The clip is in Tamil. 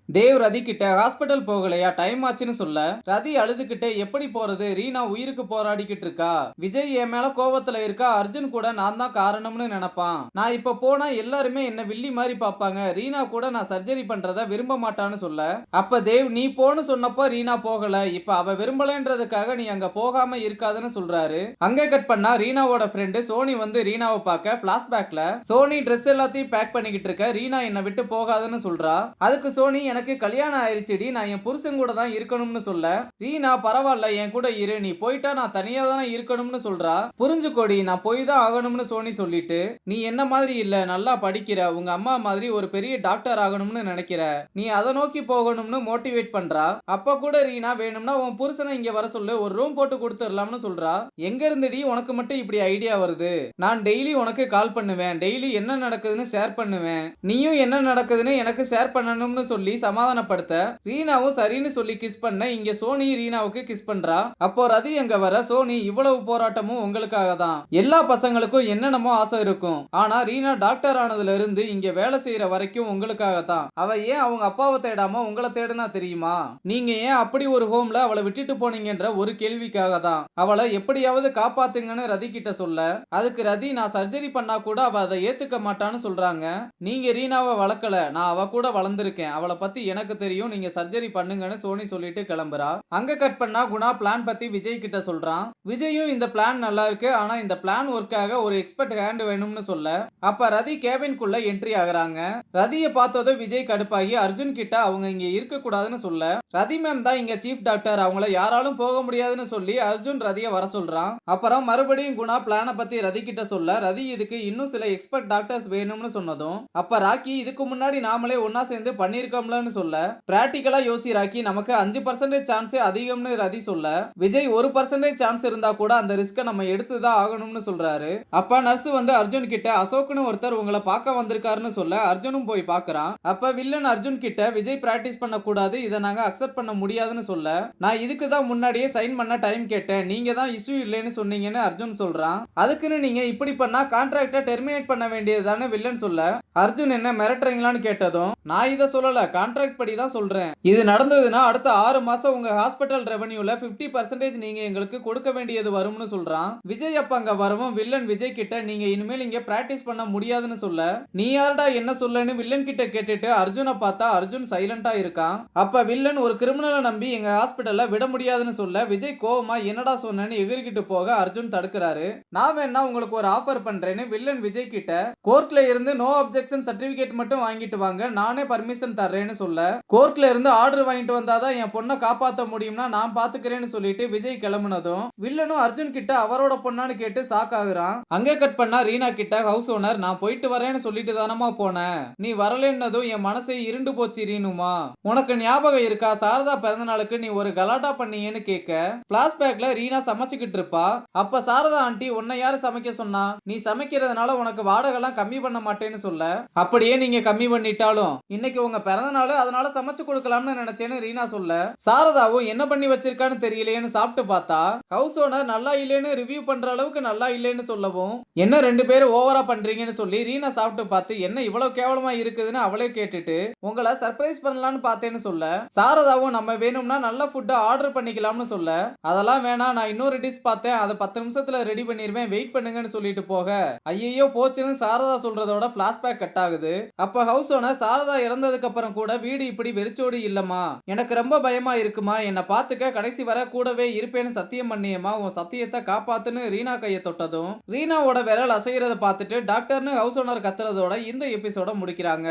தேவ் ரதி கிட்ட ஹாஸ்பிட்டல் போகலையா, டைம் ஆச்சுன்னு சொல்ல ரதி அழுதுகிட்டே எப்படி போறது, ரீனா உயிருக்கு போராடிக்கிட்டு இருக்கா, விஜய் என் மேல கோவத்துல இருக்கா, அர்ஜுன் கூட நான் தான் காரணம்னு நினைப்பான், நான் இப்ப போனா எல்லாருமே என்ன வில்லி மாதிரி பாப்பாங்க, ரீனா கூட நான் சர்ஜரி பண்றத விரும்ப மாட்டான்னு சொல்ல, அப்ப தேவ் நீ போன்னு சொன்னப்போ ரீனா போகல, இப்ப அவ விரும்பலன்றதுக்காக நீ அங்க போகாம இருக்காதுன்னு சொல்றாரு. அங்க கட் பண்ணா ரீனாவோட ஃப்ரெண்டு சோனி வந்து ரீனாவை பார்க்க பிளாஷ்பேக்ல சோனி ட்ரெஸ் எல்லாத்தையும் பேக் பண்ணிக்கிட்டு இருக்க, ரீனா என்னை விட்டு போகாதுன்னு சொல்றா. அதுக்கு சோனி எனக்கு கல்யாணம் ஆயிருச்சுடி, நான் என் புருஷன் கூட தான் இருக்கணும்னு சொல்ல, ரீனா பரவாயில்ல என் கூட இரு, நீ போயிட்டா நான் தனியா தானே இருக்கணும்னு சொல்றா. புரிஞ்சுக்கோடி, நான் போய் தான் ஆகணும்னு சோனி சொல்லிட்டு, நீ என்ன மாதிரி இல்ல, நல்லா படிக்கிற, உங்க அம்மா மாதிரி ஒரு பெரிய டாக்டர் ஆகணும்னு நினைக்கிற, நீ அதை நோக்கி போகணும்னு மோட்டிவேட் பண்றா. அப்ப கூட ரீனா வேணும்னா உன் புருஷனை இங்க வர சொல்லு, ஒரு ரூம் போட்டு கொடுத்துடலாம்னு சொல்றா. எங்க இருந்துடி உனக்கு மட்டும் இப்படி ஐடியா வருது, நான் டெய்லி உனக்கு கால் பண்ணுவேன், டெய்லி என்ன நடக்குதுன்னு ஷேர் பண்ணுவேன், நீயும் என்ன நடக்குதுன்னு எனக்கு ஷேர் பண்ணணும்னு சொல்லி சமாதானப்படுத்த, ரீனாவும் சரின்னு சொல்லி கிஸ் பண்ண, இங்க சோனி ரீனாவுக்கு கிஸ் பண்றா. அப்போ ரதி அங்க வர, சோனி இவ்வளவு போராட்டமும் உங்களுக்காக தான், எல்லா பசங்களுக்கும் என்னென்னமோ ஆசை இருக்கும், ஆனா ரீனா டாக்டர் ஆனதுல இருந்து இங்க வேலை செய்யற வரைக்கும் உங்களுக்காக தான், அவ ஏன் அவங்க அப்பாவை தேடாம உங்களை தேடுனா தெரியுமா, நீங்க ஏன் அப்படி ஒரு ஹோம்ல அவளை விட்டுட்டு போனீங்கன்ற ஒரு கேள்விக்காக தான், அவளை எப்படியாவது காப்பாத்துங்கன்னு ரதி கிட்ட சொல்ல, அதுக்கு ரதி நான் சர்ஜரி பண்ணா கூட அவ அதை ஏத்துக்க மாட்டான்னு சொல்றாங்க. நீங்க ரீனாவை வளர்க்கல, நான் அவ கூட வளர்ந்துருக்கேன், அவளை பத்தி எனக்கு தெரியும், நீங்க சர்ஜரி பண்ணுங்கன்னு சோனி சொல்லிட்டு கிளம்புறா. அங்க கட் பண்ணா குணா பிளான் பத்தி விஜய் கிட்ட சொல்றான். விஜயும் இந்த பிளான் நல்லா இருக்கு, ஆனா இந்த பிளான் ஒர்க்காக ஒரு எக்ஸ்பர்ட் ஹேண்ட் வேணும்னு சொல்ல, அப்ப ரதி கேபின்குள்ள என்ட்ரி ஆகுறாங்க. ரதியை பார்த்ததும் விஜய் கடுப்பாகி அர்ஜுன் கிட்ட அவங்க இங்க இருக்க கூடாதுன்னு சொல்ல, ரதி மேம் தான் இங்க சீஃப் டாக்டர், அவங்கள யாராலும் போக முடியாதுன்னு சொல்லி அர்ஜுன் ரதியை வர சொல்றான். அப்புறம் மறுபடியும் குணா பிளான பத்தி ரதி கிட்ட சொல்ல, ரதி இதுக்கு இன்னும் சில எக்ஸ்பர்ட் டாக்டர்ஸ் வேணும்னு சொன்னதும், அப்ப ராக்கி இதுக்கு முன்னாடி நாமளே ஒன்னா சேர்ந்து பண்ணிருக்கோம்லன்னு சொல்ல, பிராக்டிகலா யோசி ராக்கி, நமக்கு 5% சான்ஸ் அதிகம்னு ரதி சொல்ல, விஜய் 1% சான்ஸ் இருந்தா கூட அந்த ரிஸ்க நம்ம எடுத்துதான் ஆகணும்னு சொல்றாரு. அப்ப நர்ஸ் வந்து அர்ஜுன் கிட்ட அசோக்னு ஒருத்தர் உங்களை பார்க்க வந்திருக்காருன்னு சொல்ல, அர்ஜுனும் போய் பார்க்கறான். அப்ப வில்லன் அர்ஜுன் கிட்ட விஜய் பிராக்டிஸ் பண்ண கூடாது, இதை நாங்க அக்செப்ட் பண்ண முடியாதுன்னு சொல்ல, நான் இதுக்கு தான் முன்னாடியே சைன் பண்ண டைம் கேட்டேன், நீங்க தான் இஷ்யூ இல்லைன்னு சொன்னீங்கன்னு அர்ஜுன் சொல்றான். அதுக்குன்னு நீங்க இப்படி பண்ணா கான்ட்ராக்ட டெர்மினேட் பண்ண வேண்டியதுதானே வில்லன் சொல்ல, அர்ஜுன் என்ன மிரட்டுறீங்களான்னு கேட்டதும், நான் இதை சொல்லல, கான்ட்ராக்ட் படி தான் சொல்றேன், இது நடந்ததுன்னா அடுத்த 6 மாசம் உங்க ஹாஸ்பிட்டல் ரெவன்யூல 50% நீங்க எங்களுக்கு கொடுக்க வேண்டியது வரும்னு சொல்றான். விஜய் அப்ப அங்க வரவும் வில்லன் விஜய் கிட்ட நீங்க இனிமேல் இங்க பிராக்டிஸ் பண்ண முடியாதுன்னு சொல்ல, நீ யாரடா என்ன சொல்லன்னு வில்லன் கிட்ட கேட்டுட்டு அர்ஜுனை பார்த்தா அர்ஜுன் சைலண்டா இருக்கான். அப்ப வில்லன் ஒரு கிரிமினலை நம்பி எங்க ஹாஸ்பிட்டல்ல விட முடியாதுன்னு சொல்ல, விஜய் கோவமா என்னடா சொன்னேன்னு எகிரிக்கிட்டு போக அர்ஜுன் தடுக்கிறாரு. நான் வேணா உங்களுக்கு ஒரு ஆஃபர் பண்றேன்னு வில்லன் விஜய் கிட்ட கோர்ட்ல இருந்து நோ அப்ஜெக்ஷன் சர்டிபிகேட் மட்டும் வாங்கிட்டு வாங்க, நானே பர்மிஷன் தர்றேன்னு சொல்ல, கோர்ட்ல இருந்து ஆர்டர் வாங்கிட்டு வந்தாதான் என் பொண்ணை காப்பாற்ற முடியும்னா நான் பாத்துக்கிறேன்னு சொல்லிட்டு விஜய் கிளம்புனதும், வில்லனும் அர்ஜுன் கிட்ட அவரோட பொண்ணான்னு கேட்டு ஷாக் ஆகுறான். அங்கே கட் பண்ணா ரீனா கிட்ட ஹவுஸ் ஓனர் நான் போயிட்டு வரேன்னு சொல்லிட்டு தானமா போனேன், நீ வரலன்னதும் என் மனசே இருண்டு போச்சு ரீனுமா, உனக்கு ஞாபகம் இருக்கா சாரதா பிறந்த நாளுக்கு நீ ஒரு கலாட்டா பண்ணியேன்னு கேட்க, பிளாஷ்பேக்ல ரீனா சமைச்சுக்கிட்டு இருப்பா. அப்ப சாரதா ஆண்டி உன்னை யாரு சமைக்க சொன்னா, நீ சமைக்கிறதுனால உனக்கு வாடகைலாம் கம்மி பண்ண மாட்டேன்னு சொல்ல, அப்படியே நீங்க கம்மி பண்ணிட்டாலும் இன்னைக்கு உங்க பிறந்த நாள், அதனால சமைச்சு கொடுக்கலாம்னு நினைச்சேன்னு ரீனா சொல்ல, சாரதாவும் என்ன பண்ணி வச்சிருக்கான்னு தெரியலையேன்னு சாப்பிட்டு பார்த்தா ஹவுஸ் ஓனர் நல்லா இல்லைன்னு ரிவ்யூ பண்ற அளவுக்கு நல்லா இல்லைன்னு சொல்லவும், என்ன 2 பேரும் ஓவரா பண்றீங்கன்னு சொல்லி ரீனா சாப்பிட்டு பார்த்து என்ன இவ்வளவு கேவலமா இருக்குதுன்னு அவளே கேட்டுட்டு உங்களை சர்ப்ரைஸ் பண்ணலாம்னு பார்த்தேன்னு சொல்ல, சாரதாவும் நம்ம வேணும்னா நல்ல ஃபுட்டை ஆர்டர் பண்ணிக்கலாம்னு சொல்ல, அதெல்லாம் வேணாம், நான் இன்னொரு டிஷ் பார்த்தேன், அதை 10 நிமிஷத்துல ரெடி பண்ணிடுவேன், வெயிட் பண்ணுங்கன்னு சொல்லிட்டு போக, ஐயோ போச்சுன்னு சாரதா சொல்றதோட பிளாஷ்பேக் கட் ஆகுது. அப்ப ஹவுஸ் ஓனர் சாரதா இறந்ததுக்கு அப்புறம் கூட வீடு இப்படி வெறிச்சோடி இல்லம்மா, எனக்கு ரொம்ப பயமா இருக்குமா, என்னை பாத்துக்க கடைசி வர கூடவே இருப்பேன்னு சத்தியம் பண்ணியம்மா, உன் சத்தியத்தை காப்பாத்துன்னு ரீனா கையை தொட்டதும் ரீனாவோட விரல் அசைகிறத பார்த்துட்டு டாக்டர்னு ஹவுஸ் ஓனர் கத்துறதோட இந்த எபிசோட முடிக்கிறாங்க.